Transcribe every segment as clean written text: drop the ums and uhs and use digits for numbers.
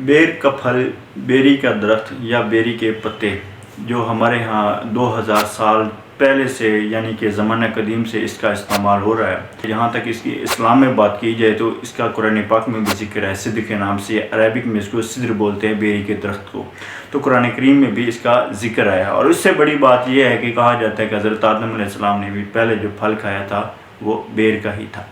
बेर का फल, बेरी का दरख्त या बेरी के पत्ते जो हमारे यहाँ 2000 साल पहले से यानी कि ज़माना कदीम से इसका इस्तेमाल हो रहा है। यहाँ तक इसकी इस्लाम में बात की जाए तो इसका कुरान पाक में भी जिक्र है, सिद्र के नाम से। अरबिक में इसको सिद्र बोलते हैं बेरी के दरख्त को। तो कुरान करीम में भी इसका जिक्र आया। और इससे बड़ी बात यह है कि कहा जाता है कि हज़रत आदम अलैहिस्सलाम ने भी पहले जो फल खाया था वो बेर का ही था।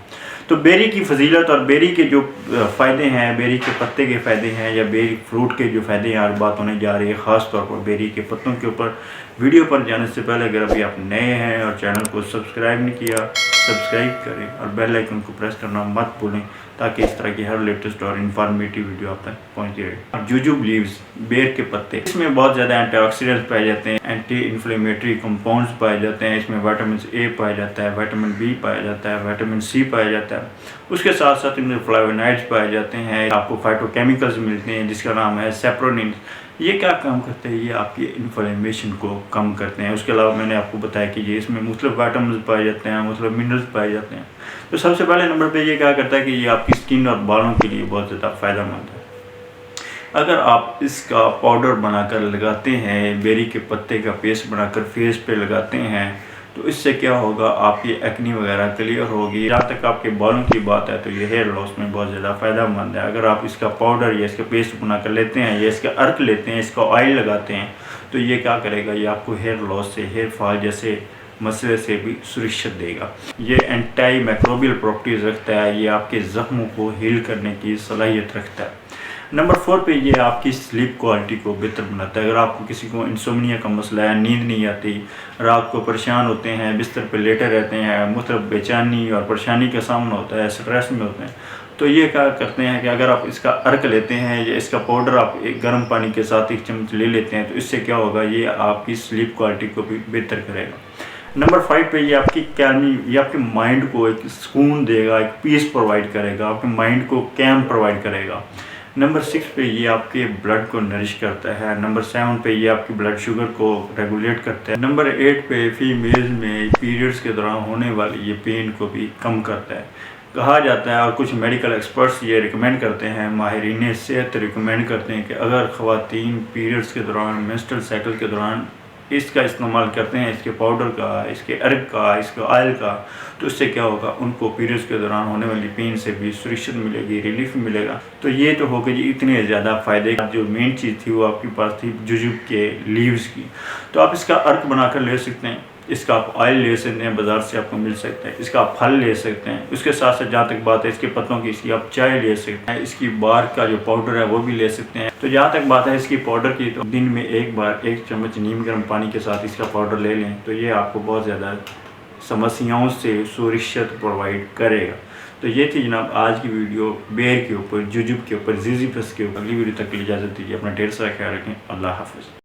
तो बेरी की फजीलत और बेरी के जो फ़ायदे हैं, बेरी के पत्ते के फ़ायदे हैं या बेरी फ्रूट के जो फ़ायदे हैं, आज बात होने जा रही है ख़ास तौर पर बेरी के पत्तों के ऊपर। वीडियो पर जाने से पहले अगर अभी आप नए हैं और चैनल को सब्सक्राइब नहीं किया, सब्सक्राइब करें और बेल आइकन को प्रेस करना मत भूलें ताकि इस तरह की हर लेटेस्ट और इन्फॉर्मेटिव वीडियो आप तक पहुँचती रहे। जुजुब लीव्स, बेर के पत्ते, इसमें बहुत ज़्यादा एंटीऑक्सीडेंट्स पाए जाते हैं, एंटी इन्फ्लेमेटरी कंपाउंड्स पाए जाते हैं। इसमें विटामिन ए पाया जाता है, विटामिन बी पाया जाता है, विटामिन सी पाया जाता है। उसके साथ साथ इनमें फ्लावोनाइड्स पाए जाते हैं। आपको फाइटोकेमिकल्स मिलते हैं जिसका नाम है सेप्रोनिन। ये क्या काम करते हैं? ये आपकी इन्फ्लेमेशन को कम करते हैं। उसके अलावा मैंने आपको बताया कि ये इसमें मुख्तलिफ विटामिन पाए जाते हैं, मुख्तलिफ मिनरल्स पाए जाते हैं। तो सबसे पहले नंबर पे ये क्या करता है कि ये आपकी स्किन और बालों के लिए बहुत ज़्यादा फ़ायदेमंद है। अगर आप इसका पाउडर बनाकर लगाते हैं, बेरी के पत्ते का पेस्ट बनाकर फेस पे लगाते हैं, तो इससे क्या होगा, आपकी एक्नी वगैरह क्लियर होगी। जहाँ तक आपके बालों की बात है तो ये हेयर लॉस में बहुत ज़्यादा फ़ायदेमंद है। अगर आप इसका पाउडर या इसका पेस्ट बनाकर लेते हैं या इसका अर्क लेते हैं, इसका ऑयल लगाते हैं, तो ये क्या करेगा, ये आपको हेयर लॉस से, हेयर फॉल जैसे मसले से भी सुरक्षित देगा। ये एंटी माइक्रोबियल प्रॉपर्टीज़ रखता है, ये आपके ज़ख्मों को हील करने की सलाहियत रखता है। नंबर 4 पे ये आपकी स्लीप क्वालिटी को बेहतर बनाता है। अगर आपको किसी को इंसोम्निया का मसला है, नींद नहीं आती, रात को परेशान होते हैं, बिस्तर पे लेटे रहते हैं, मतलब बेचैनी और परेशानी का सामना होता है, स्ट्रेस में होते हैं, तो ये क्या करते हैं कि अगर आप इसका अर्क लेते हैं या इसका पाउडर आप एक गर्म पानी के साथ 1 चम्मच ले लेते हैं, तो इससे क्या होगा, ये आपकी स्लीप क्वालिटी को भी बेहतर करेगा। नंबर 5 पे ये आपकी ये आपके माइंड को एक सुकून देगा, एक पीस प्रोवाइड करेगा, आपके माइंड को कैम प्रोवाइड करेगा। नंबर 6 पे ये आपके ब्लड को नरिश करता है। नंबर 7 पे ये आपकी ब्लड शुगर को रेगुलेट करता है। नंबर 8 पे फीमेल्स में पीरियड्स के दौरान होने वाली ये पेन को भी कम करता है। कहा जाता है और कुछ मेडिकल एक्सपर्ट्स ये रिकमेंड करते हैं, माहिरीन सेहत रिकमेंड करते हैं कि अगर ख़वातीन पीरियड्स के दौरान, मेंस्ट्रुअल साइकिल के दौरान इसका इस्तेमाल करते हैं, इसके पाउडर का, इसके अर्क का, इसके ऑयल का, तो इससे क्या होगा, उनको पीरियड्स के दौरान होने वाली पेन से भी सुरक्षित मिलेगी, रिलीफ मिलेगा। तो ये तो हो गए जी इतने ज़्यादा फ़ायदे। जो मेन चीज़ थी वो आपके पास थी जुजुब के लीव्स की। तो आप इसका अर्क बनाकर ले सकते हैं, इसका आप ऑयल ले सकते हैं, बाज़ार से आपको मिल सकता है, इसका आप फल ले सकते हैं। उसके साथ साथ जहाँ तक बात है इसके पत्तों की, इसकी आप चाय ले सकते हैं, इसकी बार का जो पाउडर है वो भी ले सकते हैं। तो जहाँ तक बात है इसकी पाउडर की, तो दिन में एक बार 1 चम्मच नीम गर्म पानी के साथ इसका पाउडर ले लें, तो ये आपको बहुत ज़्यादा समस्याओं से सुरक्षित प्रोवाइड करेगा। तो ये थी जनाब आज की वीडियो बेर के ऊपर, जुजुब के ऊपर, ज़िज़िफस के ऊपर। अगली वीडियो तक के लिए इजाज़त दीजिए। अपना ढेर सारा ख्याल रखें। अल्लाह हाफ़िज़।